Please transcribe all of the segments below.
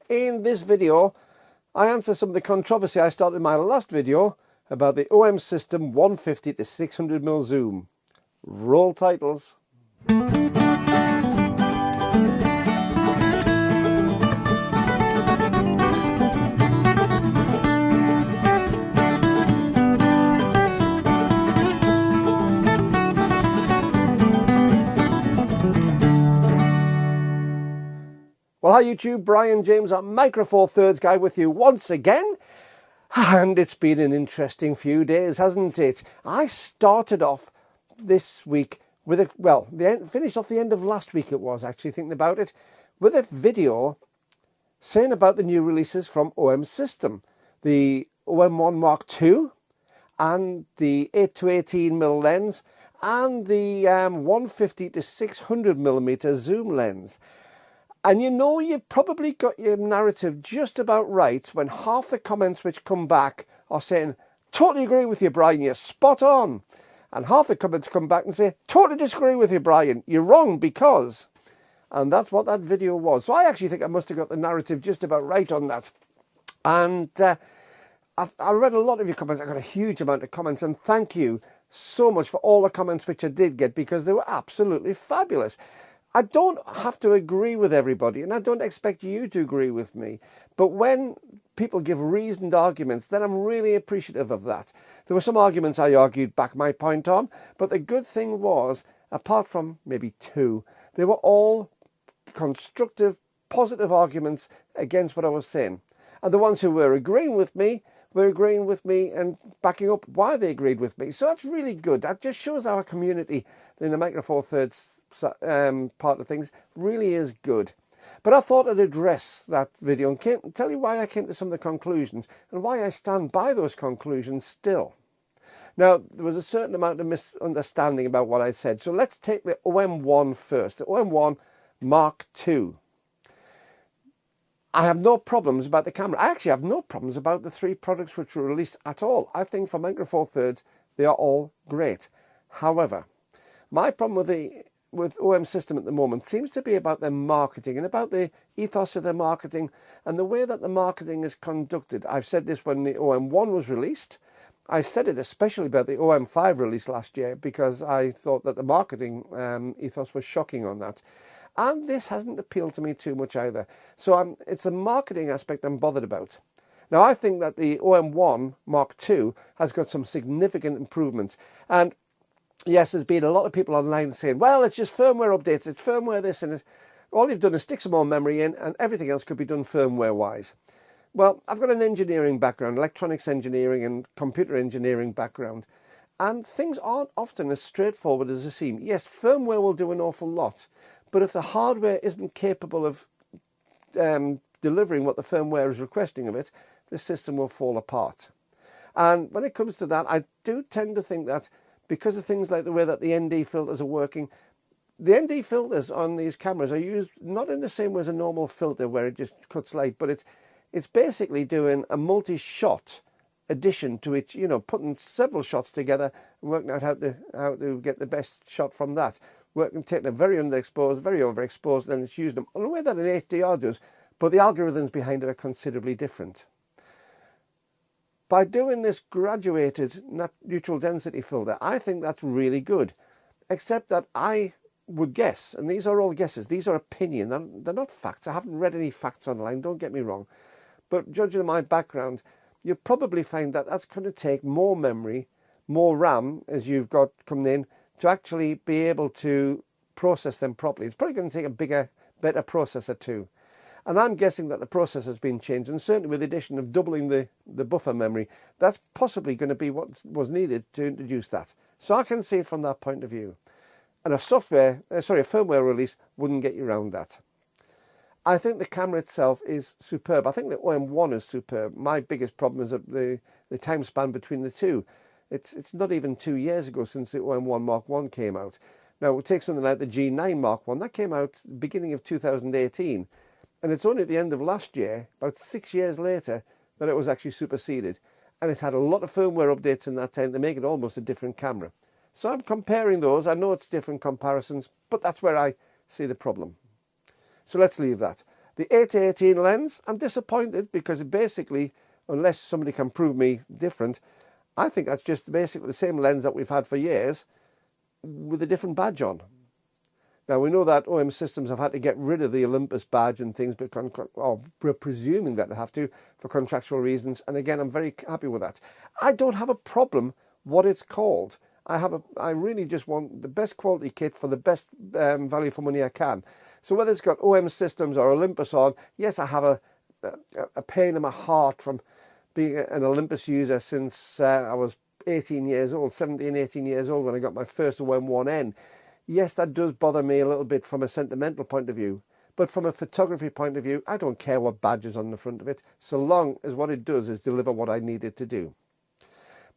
In this video, I answer some of the controversy I started in my last video about the OM System 150 to 600mm zoom. Roll titles. Well, hi YouTube, Brian James at Micro Four Thirds Guy with you once again. And it's been an interesting few days, hasn't it? I started off this week with finished off the end of last week it was, actually thinking about it, with a video saying about the new releases from OM System. The OM1 Mark II and the 8 to 18mm lens and the 150 to 600mm zoom lens. And you know, you've probably got your narrative just about right when half the comments which come back are saying, totally agree with you, Brian, you're spot on. And half the comments come back and say, totally disagree with you, Brian, you're wrong because. And that's what that video was. So I actually think I must have got the narrative just about right on that. And I read a lot of your comments. I got a huge amount of comments, and thank you so much for all the comments which I did get, because they were absolutely fabulous. I don't have to agree with everybody, and I don't expect you to agree with me. But when people give reasoned arguments, then I'm really appreciative of that. There were some arguments I argued back my point on, but the good thing was, apart from maybe two, they were all constructive, positive arguments against what I was saying. And the ones who were agreeing with me and backing up why they agreed with me. So that's really good. That just shows our community in the Micro Four Thirds part of things really is good. But I thought I'd address that video and tell you why I came to some of the conclusions and why I stand by those conclusions still. Now, there was a certain amount of misunderstanding about what I said, so let's take the OM1 first, the OM1 Mark II. I have no problems about the camera. I actually have no problems about the three products which were released at all. I think for Micro Four Thirds, they are all great. However, my problem with OM System at the moment seems to be about their marketing and about the ethos of their marketing and the way that the marketing is conducted. I've said this when the OM1 was released. I said it especially about the OM5 release last year because I thought that the marketing ethos was shocking on that. And this hasn't appealed to me too much either. So it's a marketing aspect I'm bothered about. Now, I think that the OM1 Mark II has got some significant improvements. And yes, there's been a lot of people online saying, well, it's just firmware updates, it's firmware this, and all you've done is stick some more memory in and everything else could be done firmware-wise. Well, I've got an engineering background, electronics engineering and computer engineering background, and things aren't often as straightforward as they seem. Yes, firmware will do an awful lot, but if the hardware isn't capable of delivering what the firmware is requesting of it, the system will fall apart. And when it comes to that, I do tend to think that because of things like the way that the ND filters are working, the ND filters on these cameras are used not in the same way as a normal filter where it just cuts light, but it's basically doing a multi-shot addition to it, you know, putting several shots together and working out how to get the best shot from that. Taking a very underexposed, very overexposed, and it's using them in a way that an HDR does, but the algorithms behind it are considerably different. By doing this graduated neutral density filter, I think that's really good. Except that I would guess, and these are all guesses, these are opinion, they're not facts. I haven't read any facts online, don't get me wrong. But judging my background, you'll probably find that that's going to take more memory, more RAM, as you've got coming in, to actually be able to process them properly. It's probably going to take a bigger, better processor too. And I'm guessing that the processor has been changed, and certainly with the addition of doubling the buffer memory, that's possibly going to be what was needed to introduce that. So I can see it from that point of view. And a firmware release wouldn't get you around that. I think the camera itself is superb. I think the OM1 is superb. My biggest problem is the time span between the two. It's not even 2 years ago since the OM1 Mark I came out. Now, we'll take something like the G9 Mark I. That came out beginning of 2018. And it's only at the end of last year, about 6 years later, that it was actually superseded. And it's had a lot of firmware updates in that time to make it almost a different camera. So I'm comparing those. I know it's different comparisons, but that's where I see the problem. So let's leave that. The 8-18 lens, I'm disappointed because it basically, unless somebody can prove me different, I think that's just basically the same lens that we've had for years with a different badge on. Now, we know that OM Systems have had to get rid of the Olympus badge and things, but we're presuming that they have to for contractual reasons. And again, I'm very happy with that. I don't have a problem what it's called. I really just want the best quality kit for the best value for money I can. So whether it's got OM Systems or Olympus on, yes, I have a pain in my heart from being an Olympus user since I was 18 years old, 17, 18 years old when I got my first OM1N. Yes, that does bother me a little bit from a sentimental point of view, but from a photography point of view, I don't care what badge is on the front of it, so long as what it does is deliver what I need it to do.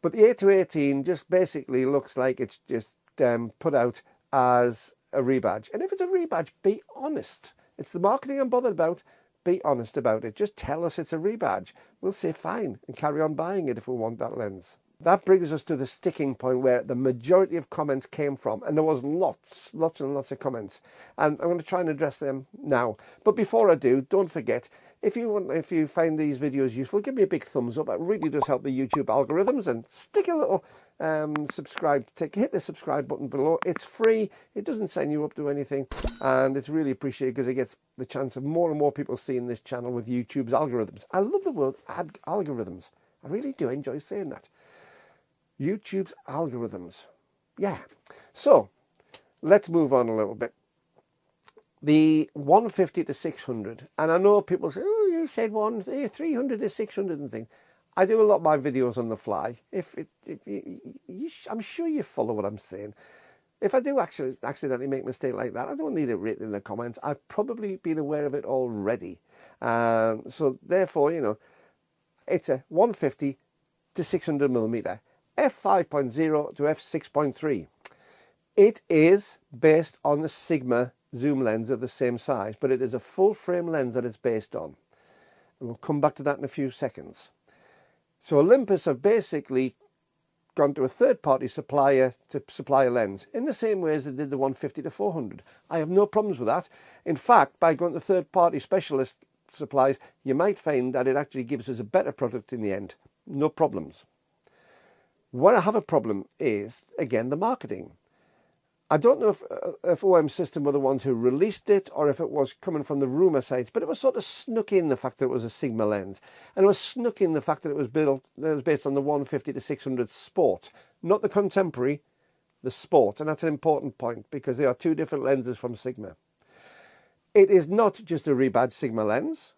But the 8-18 just basically looks like it's just put out as a rebadge. And if it's a rebadge, be honest. It's the marketing I'm bothered about. Be honest about it. Just tell us it's a rebadge. We'll say fine and carry on buying it if we want that lens. That brings us to the sticking point where the majority of comments came from, and there was lots and lots of comments, and I'm going to try and address them now. But before I do, don't forget, if you find these videos useful, give me a big thumbs up. It really does help the YouTube algorithms, and stick a little hit the subscribe button below. It's free, it doesn't sign you up to anything, and it's really appreciated because it gets the chance of more and more people seeing this channel with YouTube's algorithms. I love the word algorithms. I really do enjoy saying that. YouTube's algorithms. Yeah. So let's move on a little bit. The 150 to 600, and I know people say, oh, you said 300 to 600 and things. I do a lot of my videos on the fly. I'm sure you follow what I'm saying. If I do actually accidentally make a mistake like that, I don't need it written in the comments. I've probably been aware of it already. So therefore, you know, it's a 150 to 600 millimeter. f5.0 to f6.3. It is based on the Sigma zoom lens of the same size, but it is a full frame lens that it's based on. And we'll come back to that in a few seconds. So Olympus have basically gone to a third-party supplier to supply a lens in the same way as they did the 150 to 400. I have no problems with that. In fact, by going to third-party specialist supplies, you might find that it actually gives us a better product in the end. No problems. What I have a problem is, again, the marketing. I don't know if OM System were the ones who released it or if it was coming from the rumour sites, but it was sort of snuck in the fact that it was a Sigma lens. And it was snuck in the fact that it was based on the 150 to 600 Sport, not the Contemporary, the Sport. And that's an important point because they are two different lenses from Sigma. It is not just a rebadged Sigma lens,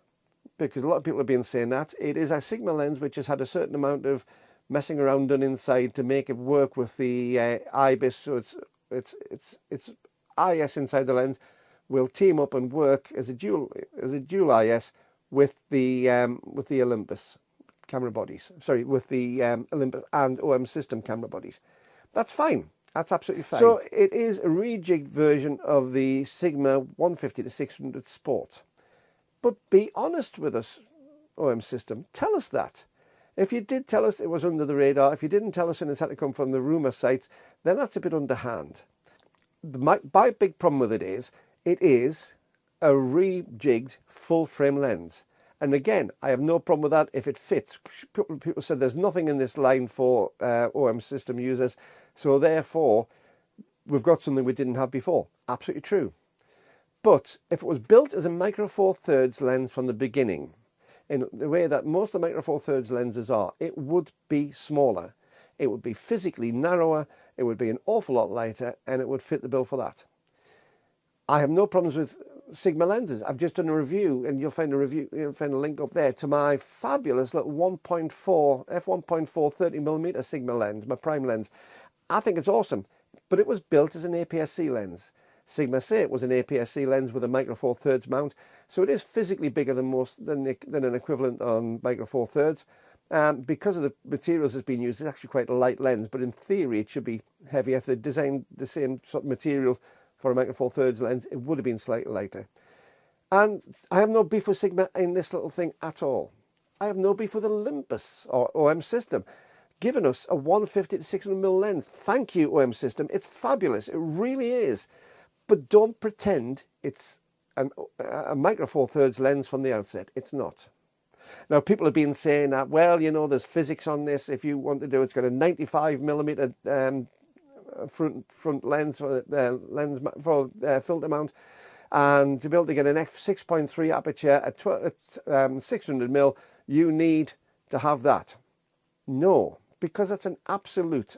because a lot of people have been saying that. It is a Sigma lens which has had a certain amount of messing around done inside to make it work with the IBIS, so it's IS inside the lens will team up and work as a dual IS with the Olympus camera bodies. Sorry, with the Olympus and OM System camera bodies. That's fine. That's absolutely fine. So it is a rejigged version of the Sigma 150 to 600 Sport. But be honest with us, OM System. Tell us that. If you did tell us it was under the radar, if you didn't tell us and it's had to come from the rumour sites, then that's a bit underhand. My big problem with it is a rejigged full frame lens. And again, I have no problem with that if it fits. People said there's nothing in this line for OM System users, so therefore we've got something we didn't have before. Absolutely true. But if it was built as a Micro Four Thirds lens from the beginning, in the way that most of the Micro Four Thirds lenses are, it would be smaller. It would be physically narrower, it would be an awful lot lighter, and it would fit the bill for that. I have no problems with Sigma lenses. I've just done a review, and you'll find a link up there to my fabulous little 1.4 f1.4 30mm Sigma lens, my prime lens. I think it's awesome, but it was built as an APS-C lens. Sigma say it was an APS-C lens with a Micro Four Thirds mount, so it is physically bigger than an equivalent on Micro Four Thirds. Because of the materials that's been used, it's actually quite a light lens, but in theory it should be heavier. If they designed the same sort of material for a Micro Four Thirds lens, it would have been slightly lighter. And I have no beef with Sigma in this little thing at all. I have no beef with Olympus or OM System giving us a 150 to 600mm lens. Thank you, OM System. It's fabulous. It really is. But don't pretend it's a micro four thirds lens from the outset. It's not. Now, people have been saying that, well, you know, there's physics on this. If you want to do it, it's got a 95mm front lens for filter mount, and to be able to get an f6.3 aperture at 600mm, you need to have that. No, because that's an absolute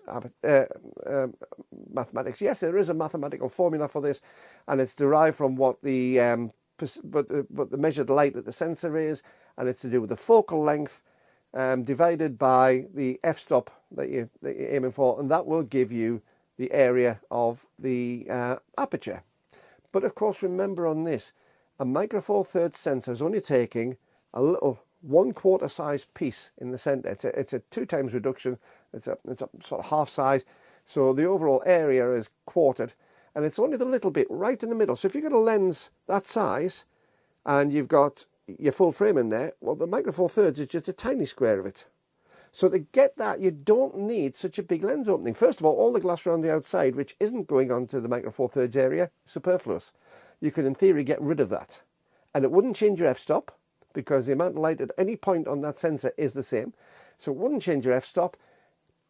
mathematics. Yes, there is a mathematical formula for this, and it's derived from what the measured light that the sensor is, and it's to do with the focal length divided by the f-stop that you're aiming for, and that will give you the area of the aperture. But of course, remember on this, a micro four thirds sensor is only taking a little 1/4 size piece in the center. It's a 2 times reduction. It's a sort of half size. So the overall area is quartered, and it's only the little bit right in the middle. So if you've got a lens that size and you've got your full frame in there, well, the micro four thirds is just a tiny square of it. So to get that, you don't need such a big lens opening. First of all the glass around the outside, which isn't going onto the micro four thirds area, superfluous. You could, in theory, get rid of that. And it wouldn't change your f-stop, because the amount of light at any point on that sensor is the same. So it wouldn't change your f-stop.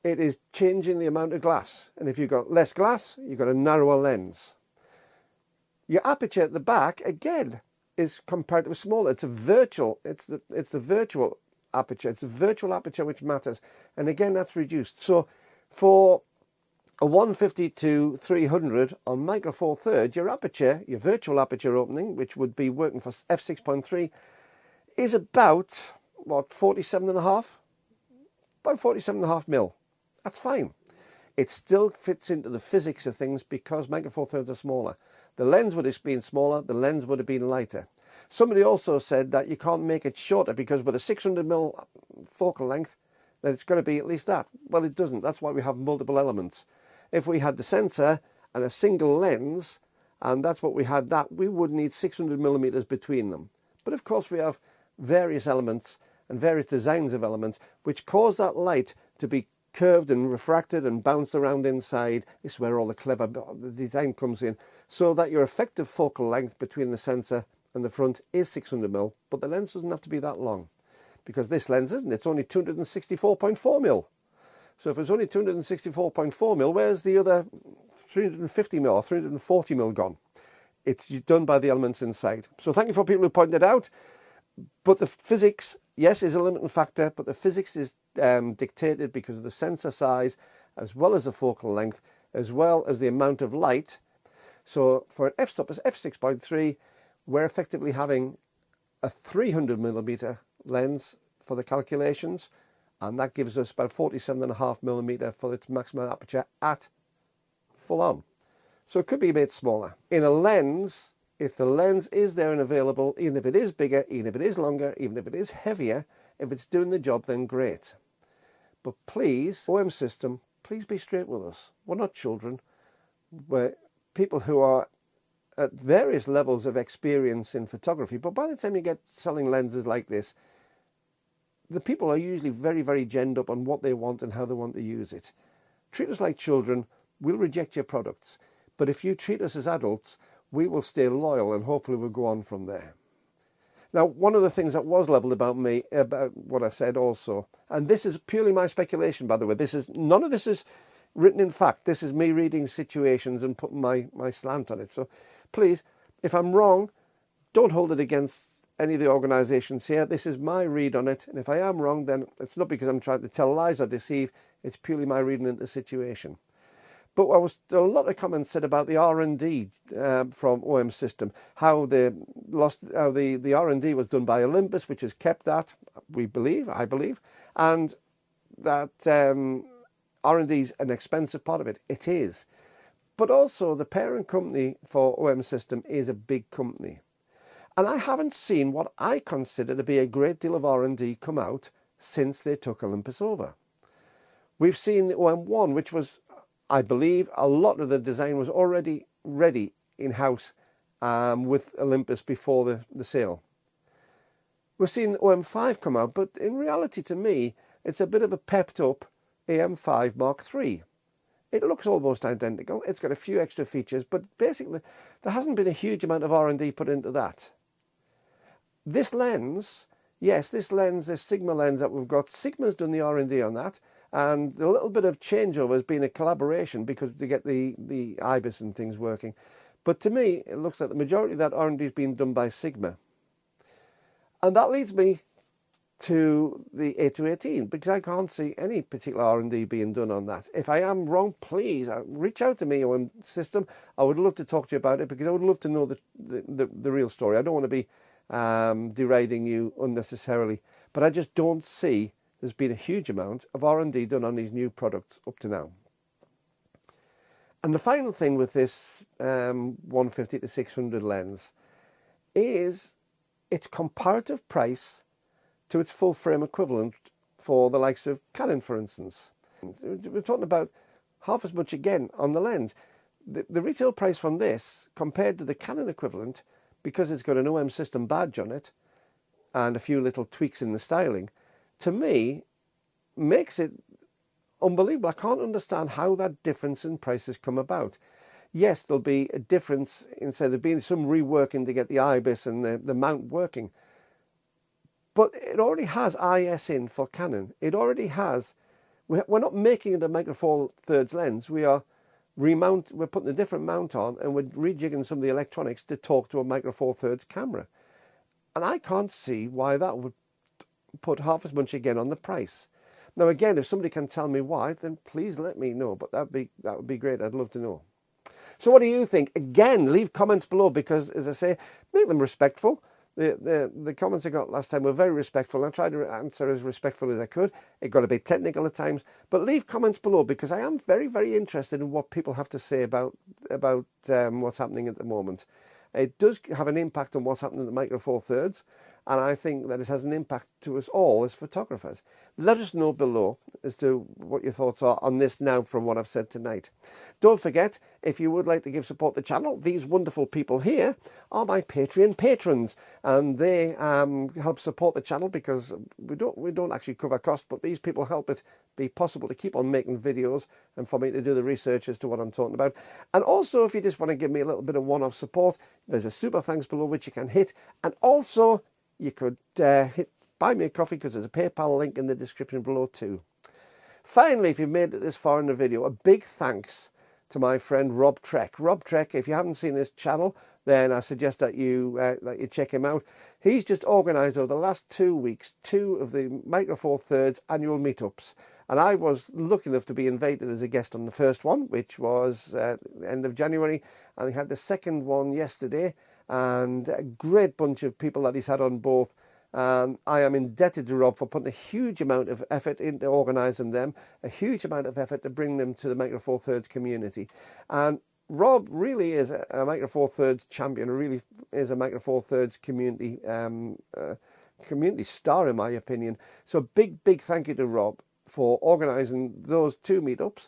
It is changing the amount of glass. And if you've got less glass, you've got a narrower lens. Your aperture at the back, again, is comparatively smaller. It's a virtual, it's the virtual aperture. It's the virtual aperture which matters. And again, that's reduced. So for a 150 to 300 on micro four thirds, your aperture, your virtual aperture opening, which would be working for f6.3, is about, what, 47.5? About 47.5 mil. That's fine. It still fits into the physics of things because micro four thirds are smaller. The lens would have been smaller, the lens would have been lighter. Somebody also said that you can't make it shorter because with a 600mm focal length, that it's got to be at least that. Well, it doesn't. That's why we have multiple elements. If we had the sensor and a single lens, and that's what we had, that we would need 600mm between them. But of course we have various elements and various designs of elements which cause that light to be curved and refracted and bounced around inside. This is where all the clever design comes in, so that your effective focal length between the sensor and the front is 600mm, but the lens doesn't have to be that long, because this lens isn't. It's only 264.4mm. So if it's only 264.4mm, where's the other 350mm or 340mm gone? It's done by the elements inside. So thank you for people who pointed it out. But the physics, yes, is a limiting factor, but the physics is dictated because of the sensor size, as well as the focal length, as well as the amount of light. So for an f-stop as f6.3, we're effectively having a 300mm lens for the calculations, and that gives us about 47.5mm for its maximum aperture at full on. So it could be made smaller. In a lens, if the lens is there and available, even if it is bigger, even if it is longer, even if it is heavier, if it's doing the job, then great. But please, OM system, please be straight with us. We're not children. We're people who are at various levels of experience in photography, but by the time you get selling lenses like this, the people are usually very, very genned up on what they want and how they want to use it. Treat us like children, we'll reject your products. But if you treat us as adults, we will stay loyal and hopefully we'll go on from there. Now, one of the things that was leveled about me, about what I said also, and this is purely my speculation, by the way, none of this is written in fact. This is me reading situations and putting my slant on it. So please, if I'm wrong, don't hold it against any of the organisations here. This is my read on it, and if I am wrong, then it's not because I'm trying to tell lies or deceive. It's purely my reading into the situation. But there were a lot of comments said about the R&D from OM system, how the R&D was done by Olympus, which has kept that, I believe, and that R&D is an expensive part of it. It is. But also the parent company for OM system is a big company. And I haven't seen what I consider to be a great deal of R&D come out since they took Olympus over. We've seen the OM1, which was, I believe, a lot of the design was already ready in-house with Olympus before the sale. We've seen OM5 come out, but in reality to me, it's a bit of a pepped up AM5 Mark III. It looks almost identical. It's got a few extra features, but basically there hasn't been a huge amount of R&D put into that. This lens, yes, this Sigma lens that we've got, Sigma's done the R&D on that, and a little bit of changeover has been a collaboration because to get the IBIS and things working. But to me, it looks like the majority of that R&D has been done by Sigma. And that leads me to the A218, because I can't see any particular R&D being done on that. If I am wrong, please reach out to me on System. I would love to talk to you about it, because I would love to know the real story. I don't want to be deriding you unnecessarily, but I just don't see there's been a huge amount of R&D done on these new products up to now. And the final thing with this 150 to 600 lens is its comparative price to its full frame equivalent for the likes of Canon, for instance. We're talking about half as much again on the lens. The retail price from this compared to the Canon equivalent, because it's got an OM System badge on it and a few little tweaks in the styling, to me makes it unbelievable. I can't understand how that difference in prices come about. Yes, there'll be a difference in, say, there'll be some reworking to get the IBIS and the mount working. But it already has IS in for Canon. It already has. We're not making it a Micro Four Thirds lens. We're putting a different mount on, and we're rejigging some of the electronics to talk to a Micro Four Thirds camera. And I can't see why that would put half as much again on the price. Now, again, if somebody can tell me why, then please let me know. But that would be great. I'd love to know. So what do you think? Again, leave comments below, because, as I say, make them respectful. The comments I got last time were very respectful. I tried to answer as respectful as I could. It got a bit technical at times. But leave comments below, because I am very, very interested in what people have to say about what's happening at the moment. It does have an impact on what's happening at Micro Four Thirds. And I think that it has an impact to us all as photographers. Let us know below as to what your thoughts are on this now from what I've said tonight. Don't forget, if you would like to give support to the channel, these wonderful people here are my Patreon patrons, and they help support the channel, because we don't actually cover costs, but these people help it be possible to keep on making videos and for me to do the research as to what I'm talking about. And also, if you just want to give me a little bit of one-off support, there's a super thanks below which you can hit, and also you could hit buy me a coffee, because there's a PayPal link in the description below too. Finally, if you've made it this far in the video, a big thanks to my friend Rob Trek. Rob Trek, if you haven't seen his channel, then I suggest that you check him out. He's just organised over the last 2 weeks 2 of the Micro Four Thirds annual meetups. And I was lucky enough to be invited as a guest on the first one, which was end of January. And he had the second one yesterday. And a great bunch of people that he's had on both. I am indebted to Rob for putting a huge amount of effort into organising them, a huge amount of effort to bring them to the Micro Four Thirds community. And Rob really is a Micro Four Thirds champion, really is a Micro Four Thirds community star, in my opinion. So big thank you to Rob for organising those 2 meetups.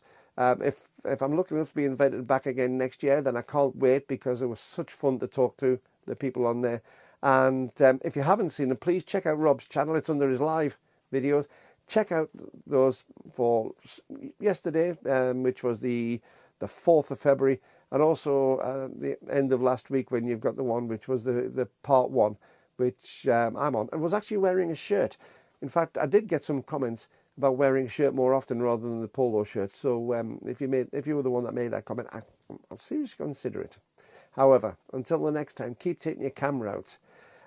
If I'm lucky enough to be invited back again next year, then I can't wait, because it was such fun to talk to the people on there. And if you haven't seen them, please check out Rob's channel. It's under his live videos. Check out those for yesterday, which was the 4th of February, and also the end of last week, when you've got the one which was the part 1, which I'm on, and was actually wearing a shirt. In fact, I did get some comments about wearing a shirt more often rather than the polo shirt. So if you were the one that made that comment, I'll seriously consider it. However, until the next time, keep taking your camera out.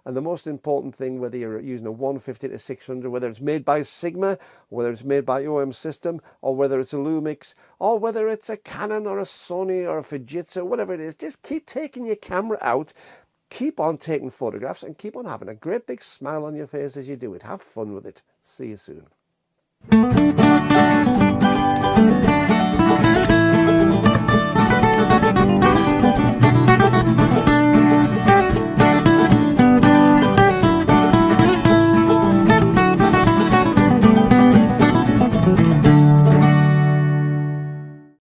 And the most important thing, whether you're using a 150 to 600, whether it's made by Sigma, whether it's made by OM System, or whether it's a Lumix, or whether it's a Canon or a Sony or a Fujitsu, whatever it is, just keep taking your camera out, keep on taking photographs, and keep on having a great big smile on your face as you do it. Have fun with it. See you soon.